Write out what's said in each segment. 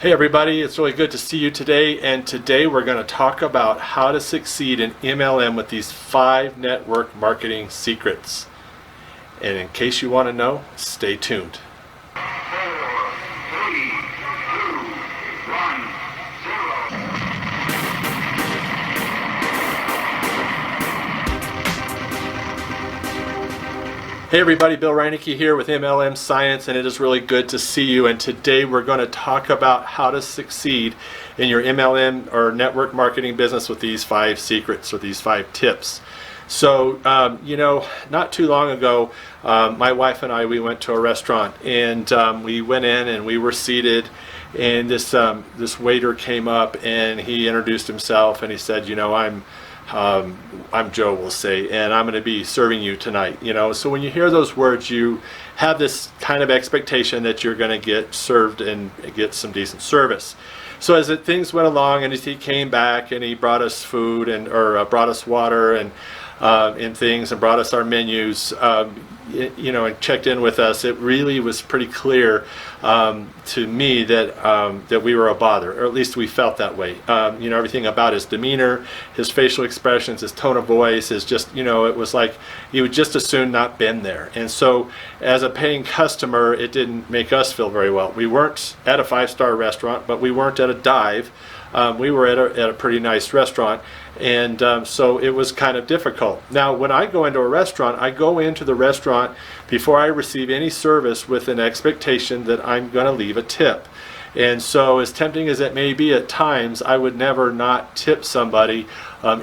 Hey everybody, it's really good to see you today, and today we're going to talk about how to succeed in MLM with these 5 network marketing secrets. And in case you want to know, stay tuned. 4, 3, 2, 1, 0. Hey everybody, Bill Reinecke here with MLM Science, and it is really good to see you. And today we're going to talk about how to succeed in your MLM or network marketing business with these 5 secrets or these 5 tips. So, not too long ago, my wife and I, we went to a restaurant, and we went in and we were seated, and this waiter came up and he introduced himself and he said, I'm Joe, we'll say, and I'm going to be serving you tonight. So when you hear those words, you have this kind of expectation that you're going to get served and get some decent service. So as things went along, and as he came back and he brought us food or brought us water and things, and brought us our menus, and checked in with us, it really was pretty clear to me that we were a bother, or at least we felt that way. Everything about his demeanor, his facial expressions, his tone of voice is just, it was like he would just as soon not been there. And so as a paying customer, it didn't make us feel very well. We weren't at a 5-star restaurant, but we weren't at a dive. We were at a pretty nice restaurant, and so it was kind of difficult. Now, when I go into a restaurant, I go into the restaurant before I receive any service with an expectation that I'm going to leave a tip. And so as tempting as it may be at times, I would never not tip somebody,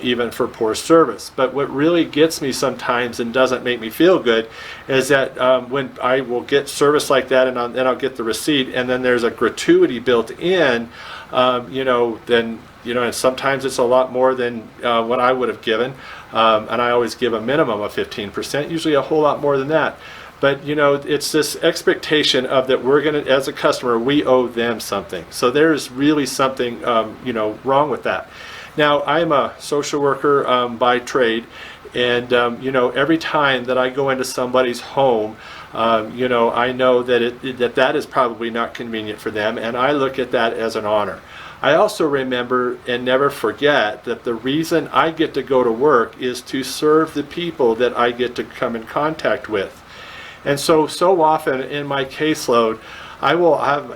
even for poor service. But what really gets me sometimes and doesn't make me feel good is that when I will get service like that, and then I'll get the receipt, and then there's a gratuity built in, and sometimes it's a lot more than what I would have given, and I always give a minimum of 15%, usually a whole lot more than that. But it's this expectation of that we're going to, as a customer, we owe them something. So there's really something wrong with that. Now, I'm a social worker by trade, and every time that I go into somebody's home, I know that that is probably not convenient for them, and I look at that as an honor. I also remember and never forget that the reason I get to go to work is to serve the people that I get to come in contact with. And so often in my caseload, I will have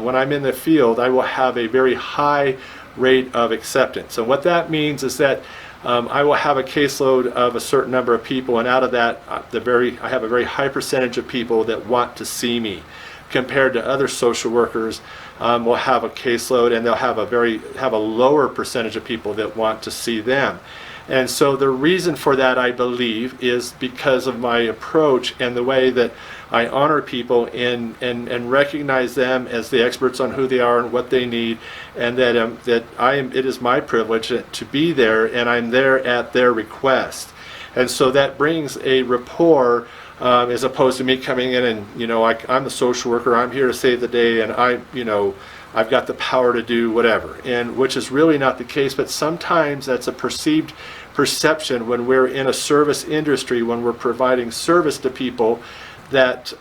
when I'm in the field, I will have a very high rate of acceptance. And what that means is that I will have a caseload of a certain number of people, and out of that, I have a very high percentage of people that want to see me, compared to other social workers will have a caseload and they'll have a lower percentage of people that want to see them. And so the reason for that, I believe, is because of my approach and the way that I honor people and recognize them as the experts on who they are and what they need, and that it is my privilege to be there, and I'm there at their request. And so that brings a rapport, as opposed to me coming in and I'm the social worker, I'm here to save the day, and I've got the power to do whatever, and which is really not the case. But sometimes that's a perceived perception when we're in a service industry, when we're providing service to people, that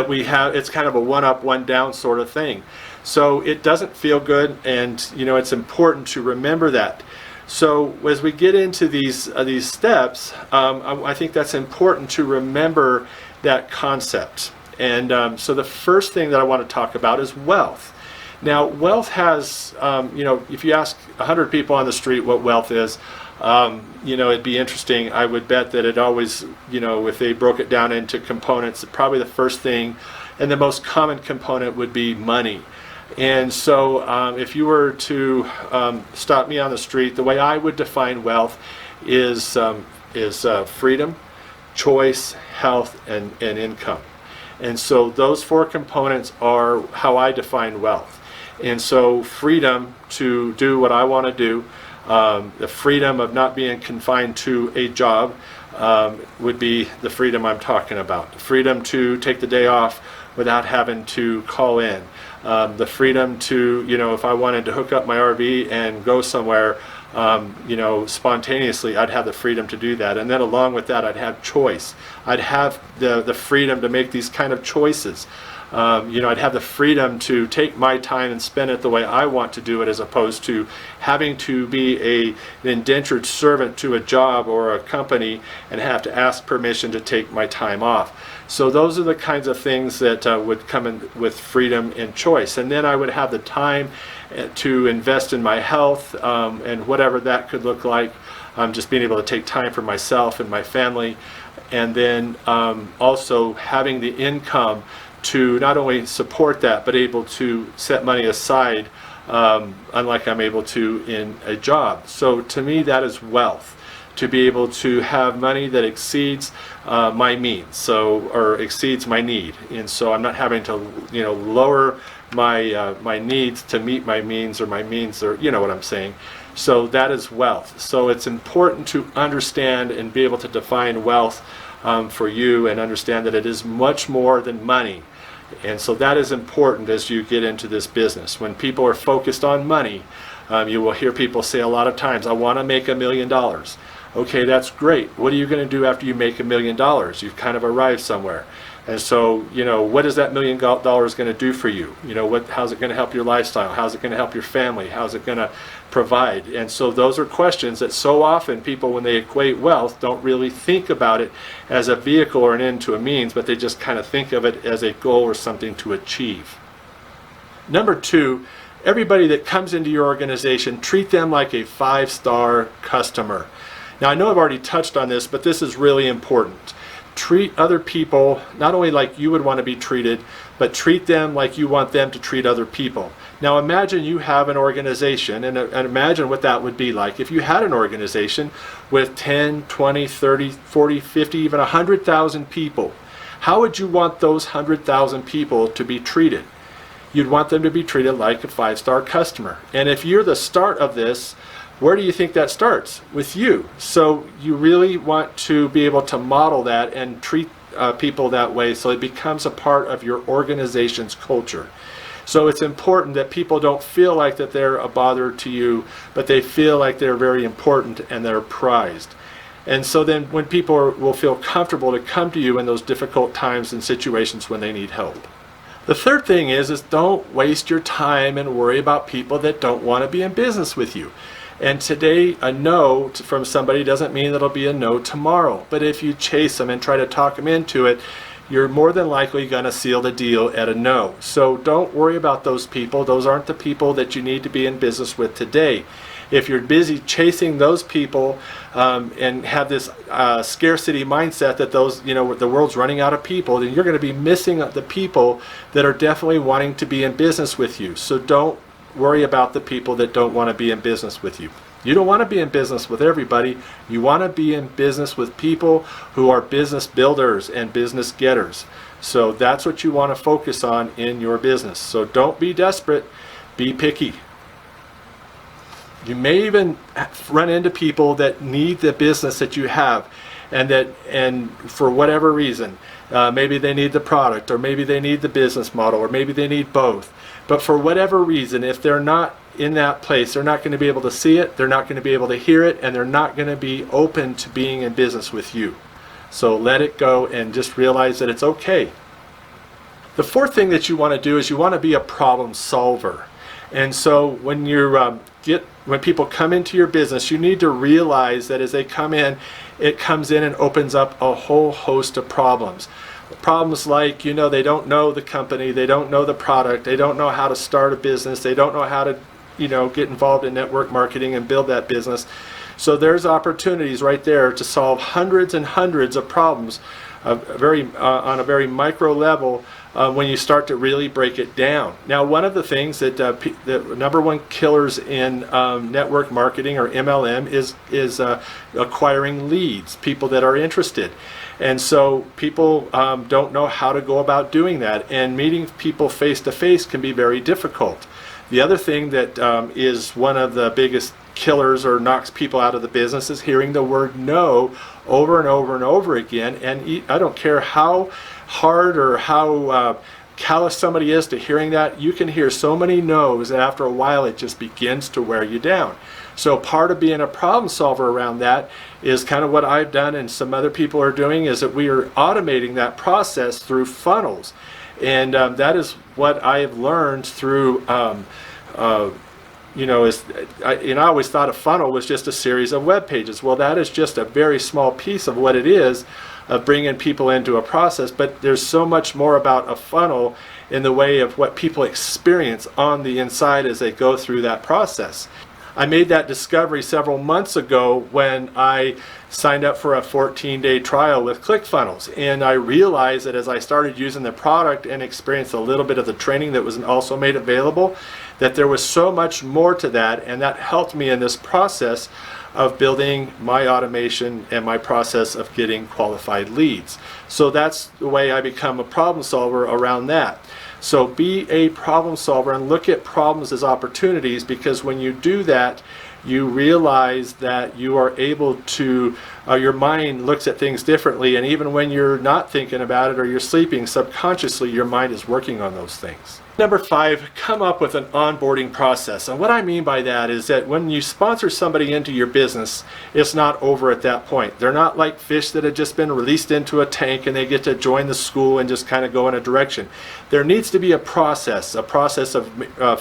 we have, it's kind of a one up, one down sort of thing. So it doesn't feel good, and it's important to remember that. So as we get into these steps, I think that's important to remember that concept. And so the first thing that I want to talk about is wealth. Now, wealth has, if you ask 100 people on the street what wealth is, it'd be interesting. I would bet that it always, if they broke it down into components, probably the first thing and the most common component would be money. And so if you were to stop me on the street, the way I would define wealth is freedom, choice, health, and income. And so those 4 components are how I define wealth. And so freedom to do what I want to do, the freedom of not being confined to a job would be the freedom I'm talking about. The freedom to take the day off without having to call in. The freedom to, if I wanted to hook up my RV and go somewhere, spontaneously, I'd have the freedom to do that. And then along with that, I'd have choice. I'd have the freedom to make these kind of choices. I'd have the freedom to take my time and spend it the way I want to do it, as opposed to having to be an indentured servant to a job or a company and have to ask permission to take my time off. So those are the kinds of things that would come in with freedom and choice. And then I would have the time to invest in my health, and whatever that could look like. Just being able to take time for myself and my family, and then also having the income to not only support that, but able to set money aside, unlike I'm able to in a job. So to me, that is wealth, to be able to have money that exceeds my means, or exceeds my need. And so I'm not having to lower my needs to meet my means, or my means, or what I'm saying. So that is wealth. So it's important to understand and be able to define wealth for you, and understand that it is much more than money. And so that is important as you get into this business. When people are focused on money, you will hear people say a lot of times, I want to make $1 million. Okay, that's great. What are you going to do after you make $1 million? You've kind of arrived somewhere. And so, what is that $1 million going to do for you? How's it going to help your lifestyle? How's it going to help your family? How's it going to provide? And so those are questions that so often people, when they equate wealth, don't really think about it as a vehicle or an end to a means, but they just kind of think of it as a goal or something to achieve. Number 2, everybody that comes into your organization, treat them like a 5-star customer. Now, I know I've already touched on this, but this is really important. Treat other people not only like you would want to be treated, but treat them like you want them to treat other people. Now imagine you have an organization, and imagine what that would be like if you had an organization with 10, 20, 30, 40, 50, even 100,000 people. How would you want those 100,000 people to be treated? You'd want them to be treated like a 5-star customer. And if you're the start of this, where do you think that starts? With you. So you really want to be able to model that and treat people that way, so it becomes a part of your organization's culture. So it's important that people don't feel like that they're a bother to you, but they feel like they're very important and they're prized. And so then when people will feel comfortable to come to you in those difficult times and situations when they need help. The third thing is don't waste your time and worry about people that don't want to be in business with you. And today, a no from somebody doesn't mean that it'll be a no tomorrow. But if you chase them and try to talk them into it, you're more than likely going to seal the deal at a no. So don't worry about those people. Those aren't the people that you need to be in business with today. If you're busy chasing those people and have this scarcity mindset that the world's running out of people, then you're going to be missing the people that are definitely wanting to be in business with you. So don't worry about the people that don't want to be in business with you. You don't want to be in business with everybody. You want to be in business with people who are business builders and business getters. So that's what you want to focus on in your business. So don't be desperate, be picky. You may even run into people that need the business that you have, and for whatever reason, maybe they need the product, or maybe they need the business model, or maybe they need both. But for whatever reason, if they're not in that place, they're not going to be able to see it, they're not going to be able to hear it, and they're not going to be open to being in business with you. So let it go and just realize that it's okay. The fourth thing that you want to do is you want to be a problem solver. And so when when people come into your business, you need to realize that as they come in, it comes in and opens up a whole host of problems. Problems like, they don't know the company, they don't know the product, they don't know how to start a business, they don't know how to, get involved in network marketing and build that business. So there's opportunities right there to solve hundreds and hundreds of problems on a very micro level when you start to really break it down. Now, one of the things that the number one killers in network marketing, or MLM, is acquiring leads, people that are interested. And so people don't know how to go about doing that, and meeting people face to face can be very difficult. The other thing that is one of the biggest killers or knocks people out of the business is hearing the word no over and over and over again. And I don't care how hard or how callous somebody is to hearing that, you can hear so many no's that after a while it just begins to wear you down. So part of being a problem solver around that is kind of what I've done and some other people are doing, is that we are automating that process through funnels. And that is what I have learned through, you know, I always thought a funnel was just a series of web pages. Well, that is just a very small piece of what it is, of bringing people into a process, but there's so much more about a funnel in the way of what people experience on the inside as they go through that process. I made that discovery several months ago when I signed up for a 14-day trial with ClickFunnels, and I realized that as I started using the product and experienced a little bit of the training that was also made available, that there was so much more to that, and that helped me in this process of building my automation and my process of getting qualified leads. So that's the way I become a problem solver around that. So be a problem solver and look at problems as opportunities, because when you do that, you realize that you are able to, your mind looks at things differently, and even when you're not thinking about it or you're sleeping, subconsciously your mind is working on those things. Number 5, come up with an onboarding process. And what I mean by that is that when you sponsor somebody into your business, it's not over at that point. They're not like fish that have just been released into a tank and they get to join the school and just kind of go in a direction. There needs to be a process of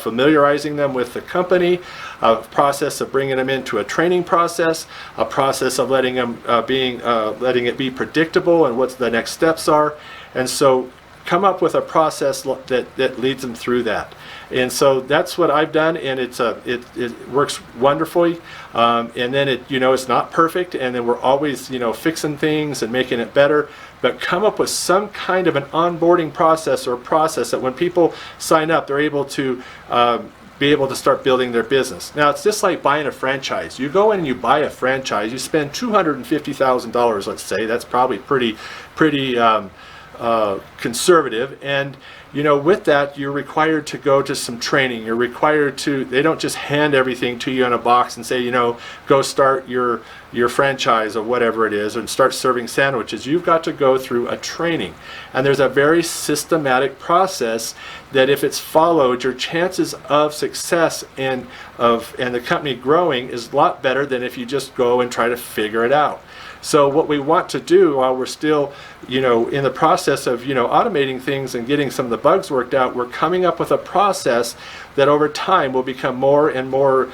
familiarizing them with the company, a process of bringing them into a training process, a process of letting them letting it be predictable and what the next steps are. And so come up with a process that leads them through that. And so that's what I've done, and it works wonderfully. And then it's not perfect, and then we're always fixing things and making it better. But come up with some kind of an onboarding process or process that when people sign up, they're able to be able to start building their business. Now, it's just like buying a franchise. You go in and you buy a franchise, you spend $250,000, let's say. That's probably pretty conservative, and with that you're required to go to some training. You're required to, they don't just hand everything to you in a box and say go start your franchise or whatever it is and start serving sandwiches. You've got to go through a training, and there's a very systematic process that if it's followed, your chances of success and the company growing is a lot better than if you just go and try to figure it out. So what we want to do while we're still, in the process of, automating things and getting some of the bugs worked out, we're coming up with a process that over time will become more and more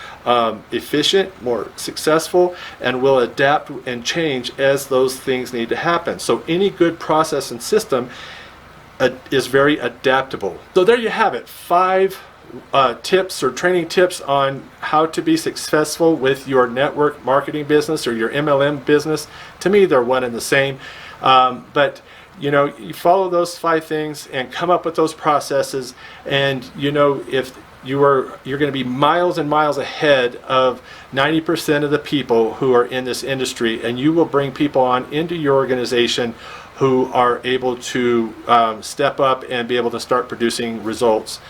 efficient, more successful, and will adapt and change as those things need to happen. So any good process and system is very adaptable. So there you have it, 5 tips or training tips on how to be successful with your network marketing business or your MLM business. To me, they're one and the same, but you follow those 5 things and come up with those processes, and if you're going to be miles and miles ahead of 90% of the people who are in this industry, and you will bring people on into your organization who are able to step up and be able to start producing results.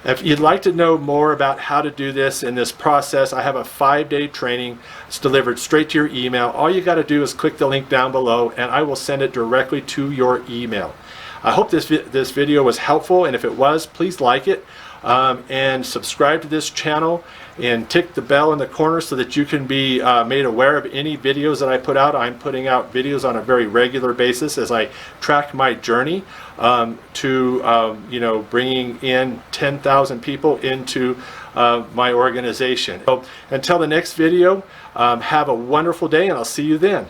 If you'd like to know more about how to do this in this process, I have a 5-day training. It's delivered straight to your email. All you got to do is click the link down below, and I will send it directly to your email. I hope this video was helpful, and if it was, please like it and subscribe to this channel and tick the bell in the corner so that you can be made aware of any videos that I put out. I'm putting out videos on a very regular basis as I track my journey to bringing in 10,000 people into my organization. So until the next video, have a wonderful day, and I'll see you then.